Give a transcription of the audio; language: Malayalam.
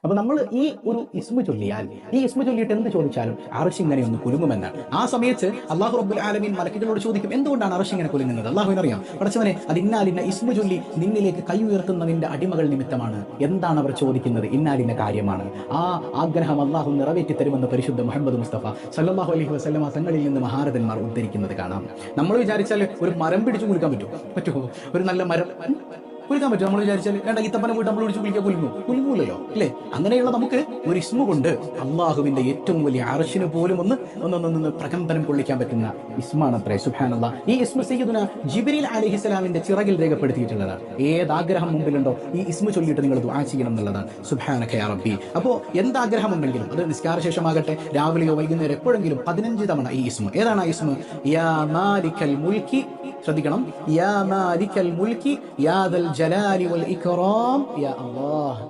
അപ്പൊ നമ്മൾ ഈ ഒരു ഇസ്മു ചൊല്ലിയാൽ, ഈ ഇസ്മു ചൊല്ലിയിട്ട് എന്ത് ചോദിച്ചാലും അർശ് ഇങ്ങനെ ഒന്ന് കുലുങ്ങുമെന്നാണ്. ആ സമയത്ത് അല്ലാഹു റബ്ബുൽ ആലമീൻ മലക്കുകളോട് ചോദിക്കും, എന്തുകൊണ്ടാണ് അർശ് ഇങ്ങനെ കുലുങ്ങുന്നത്? അല്ലാഹുവിനറിയാം. പടച്ചവനെ, അത് ഇന്നാലിന്ന ഇസ്മു ചൊല്ലി നിന്നിലേക്ക് കൈ ഉയർത്തുന്ന നിന്റെ അടിമകൾ നിമിത്തമാണ്. എന്താണ് അവർ ചോദിക്കുന്നത്? ഇന്നാലിന്ന കാര്യമാണ്. ആ ആഗ്രഹം അല്ലാഹു നിറവേറ്റി തരുമെന്ന് പരിശുദ്ധ മുഹമ്മദ് മുസ്തഫ സല്ലല്ലാഹു അലൈഹി വസല്ലമ തങ്ങളിൽ നിന്ന് മഹാരഥന്മാർ ഉദ്ധരിക്കുന്നത് കാണാം. നമ്മൾ വിചാരിച്ചാൽ ഒരു മരം പിടിച്ചു കുലുക്കാൻ പറ്റുമോ? ഒരു നല്ല മരം കുലുക്കാൻ പറ്റും? നമ്മൾ വിചാരിച്ചാൽ വേണ്ട ഈത്തപ്പനെ പോയിട്ട് നമ്മൾ പിടിച്ച് കുലിക്കാൻ കുലുങ്ങൂലല്ലോ അല്ലേ? അങ്ങനെയുള്ള നമുക്ക് ഒരു ഇസ്മു കൊണ്ട് അള്ളാഹുവിന്റെ ഏറ്റവും വലിയ അർശിന് പോലും ഒന്ന് പ്രകമ്പനം കൊള്ളിക്കാൻ പറ്റുന്ന ഇസ്മാണ് അത്രേ. സുബ്ഹാനല്ലാഹ്. ഈ ഇസ്മു സയ്യിദുനാ ജിബ്രീൽ അലൈഹിസ്സലാമിന്റെ ചിറകിൽ രേഖപ്പെടുത്തിയിട്ടുള്ളതാണ്. ഏതാഗ്രഹം മുമ്പിലുണ്ടോ ഈ ഇസ്മു ചൊല്ലിയിട്ട് നിങ്ങൾ ദുആ ചെയ്യണം എന്നുള്ളതാണ്. സുബ്ഹാനക യാ റബ്ബി. അപ്പോൾ എന്താഗ്രഹം ഉണ്ടെങ്കിലും, അത് നിസ്കാരശേഷമാകട്ടെ, രാവിലെയോ വൈകുന്നേരം എപ്പോഴെങ്കിലും 15 തവണ ഈ ഇസ്മു. ഏതാണ് ആ ഇസ്മു? യാ മാലിക്കൽ മുൽക്കി, ശ്രദ്ധിക്കണം, യാ മാലിക്കൽ മുൽക്കി യാ ദൽ ജലാലി വൽ ഇക്റാം യാ അല്ലാഹ്.